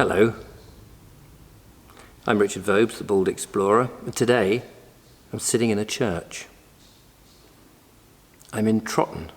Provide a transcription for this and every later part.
Hello, I'm Richard Vobes, the Bald Explorer, and today I'm sitting in a church. I'm in Trotton,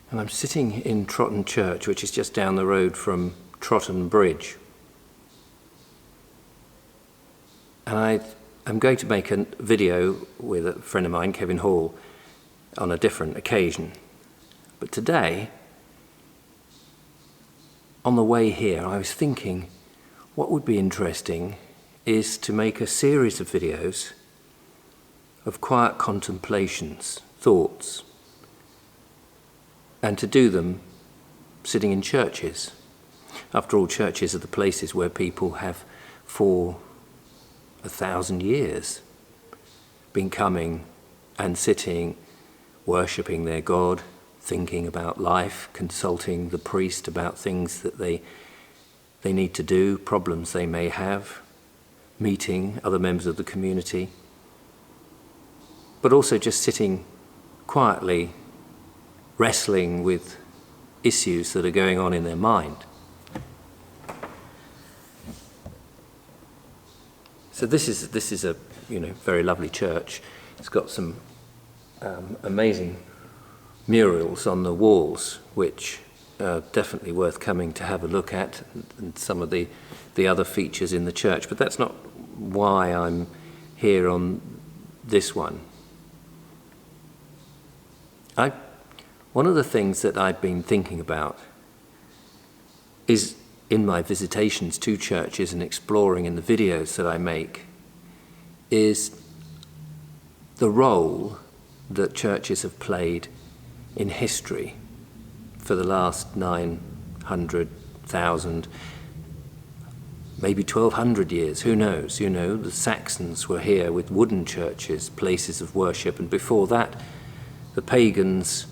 and I'm sitting in Trotton Church, which is just down the road from Trotton Bridge. And I'm going to make a video with a friend of mine, Kevin Hall, on a different occasion. But today, on the way here, I was thinking what would be interesting is to make a series of videos of quiet contemplations, thoughts, and to do them sitting in churches. After all, churches are the places where people have for 1,000 years been coming and sitting, worshipping their God, thinking about life, consulting the priest about things that they need to do, problems they may have, meeting other members of the community, but also just sitting quietly, wrestling with issues that are going on in their mind. So this is a very lovely church. It's got some amazing murals on the walls, which are definitely worth coming to have a look at, and some of the other features in the church. But that's not why I'm here on this one. One of the things that I've been thinking about is, in my visitations to churches and exploring in the videos that I make, is the role that churches have played in history for the last 900,000, maybe 1,200 years, who knows? The Saxons were here with wooden churches, places of worship, and before that, the pagans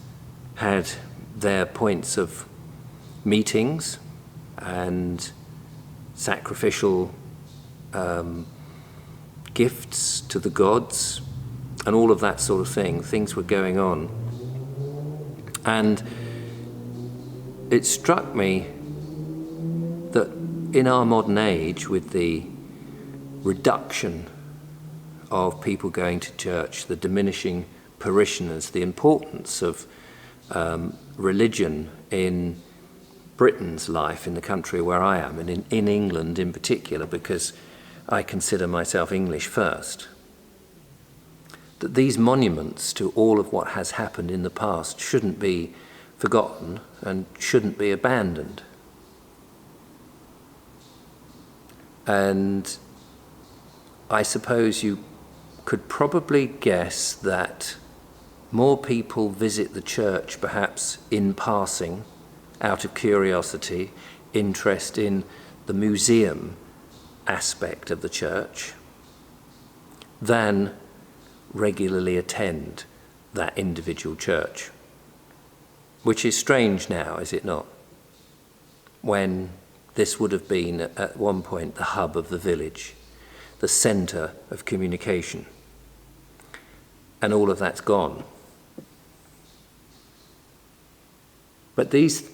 had their points of meetings and sacrificial gifts to the gods, and all of that sort of thing. Things were going on. And it struck me that in our modern age, with the reduction of people going to church, the diminishing parishioners, the importance of religion in Britain's life, in the country where I am, and in England in particular, because I consider myself English first, that these monuments to all of what has happened in the past shouldn't be forgotten and shouldn't be abandoned. And I suppose you could probably guess that more people visit the church perhaps in passing, out of curiosity, interest in the museum aspect of the church, than regularly attend that individual church. Which is strange now, is it not? When this would have been at one point the hub of the village, the centre of communication. And all of that's gone. But these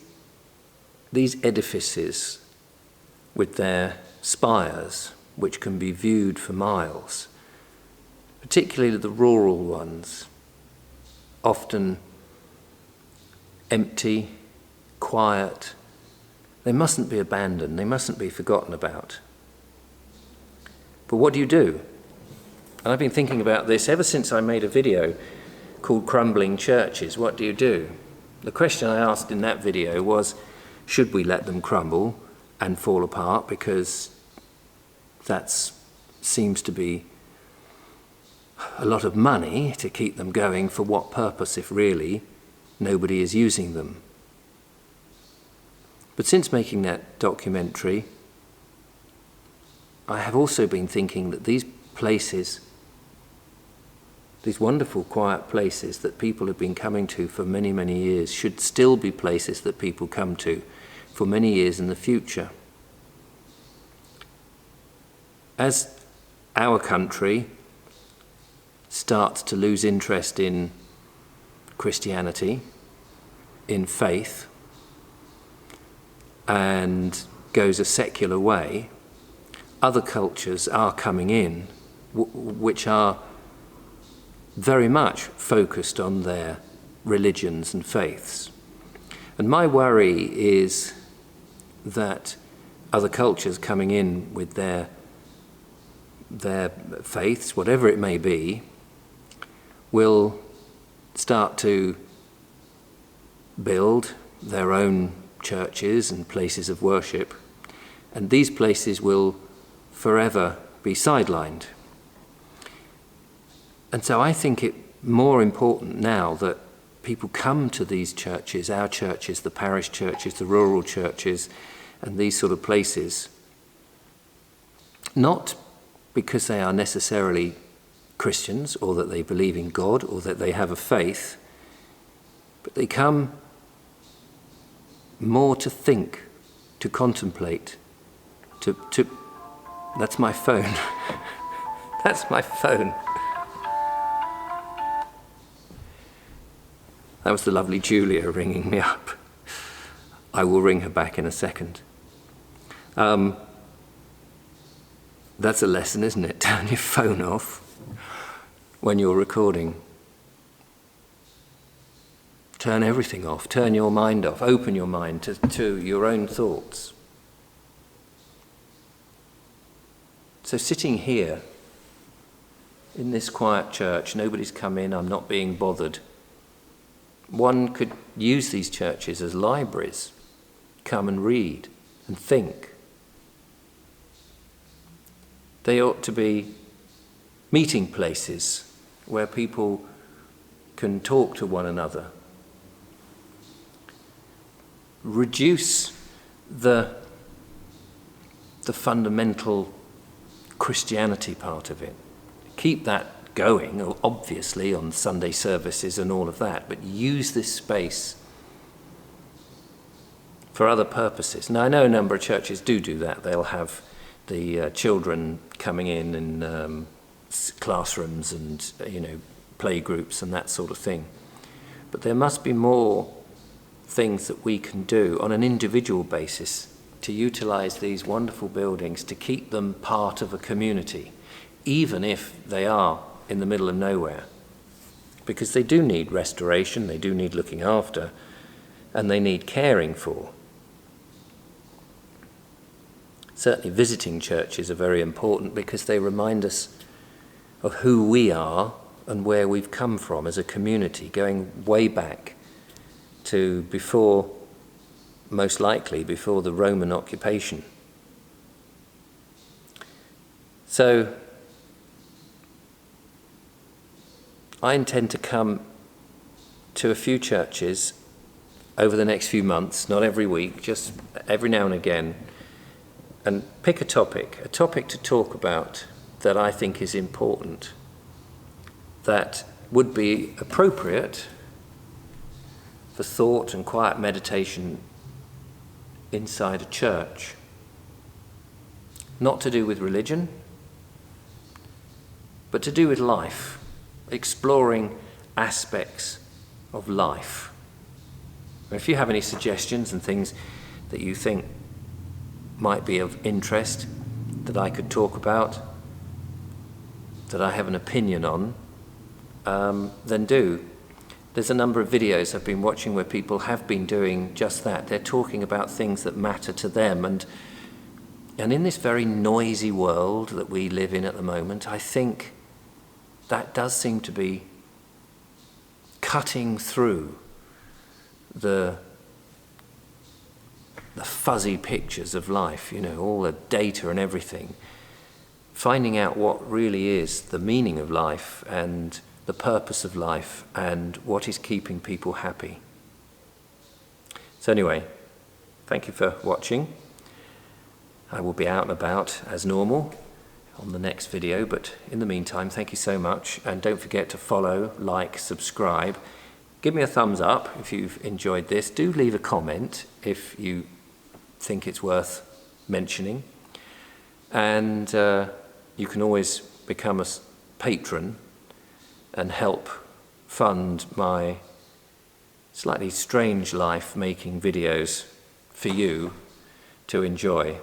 edifices with their spires, which can be viewed for miles, particularly the rural ones, often empty, quiet, they mustn't be abandoned, they mustn't be forgotten about. But what do you do? And I've been thinking about this ever since I made a video called Crumbling Churches. What do you do? The question I asked in that video was, should we let them crumble and fall apart, because that seems to be a lot of money to keep them going. For what purpose if really nobody is using them? But since making that documentary, I have also been thinking that these places, these wonderful quiet places that people have been coming to for many, many years, should still be places that people come to for many years in the future. As our country starts to lose interest in Christianity, in faith, and goes a secular way, other cultures are coming in which are very much focused on their religions and faiths. And my worry is that other cultures coming in with their faiths, whatever it may be, will start to build their own churches and places of worship, and these places will forever be sidelined. And so I think it more important now that people come to these churches, our churches, the parish churches, the rural churches, and these sort of places, not because they are necessarily Christians or that they believe in God or that they have a faith, but they come more to think, to contemplate, to that's my phone. That's my phone. That was the lovely Julia ringing me up. I will ring her back in a second. That's a lesson, isn't it? Turn your phone off when you're recording. Turn everything off. Turn your mind off. Open your mind to your own thoughts. So sitting here in this quiet church, nobody's come in, I'm not being bothered. One could use these churches as libraries. Come and read and think. They ought to be meeting places where people can talk to one another. Reduce the fundamental Christianity part of it. Keep that going, obviously, on Sunday services and all of that, but use this space for other purposes. Now, I know a number of churches do that. They'll have the children coming in classrooms and, play groups and that sort of thing. But there must be more things that we can do on an individual basis to utilize these wonderful buildings to keep them part of a community, even if they are in the middle of nowhere, because they do need restoration, they do need looking after, and they need caring for. Certainly visiting churches are very important because they remind us of who we are and where we've come from as a community, going way back to most likely before the Roman occupation. So I intend to come to a few churches over the next few months, not every week, just every now and again, and pick a topic to talk about that I think is important, that would be appropriate for thought and quiet meditation inside a church. Not to do with religion, but to do with life, exploring aspects of life. If you have any suggestions and things that you think might be of interest that I could talk about, that I have an opinion on, then do. There's a number of videos I've been watching where people have been doing just that. They're talking about things that matter to them. And in this very noisy world that we live in at the moment, I think that does seem to be cutting through the fuzzy pictures of life, all the data and everything. Finding out what really is the meaning of life and the purpose of life and what is keeping people happy. So anyway, thank you for watching. I will be out and about as normal on the next video, but in the meantime, thank you so much, and don't forget to follow, like, subscribe. Give me a thumbs up if you've enjoyed this. Do leave a comment if you think it's worth mentioning, and you can always become a patron and help fund my slightly strange life making videos for you to enjoy.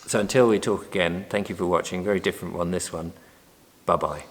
So until we talk again, thank you for watching. Very different one, this one. Bye-bye.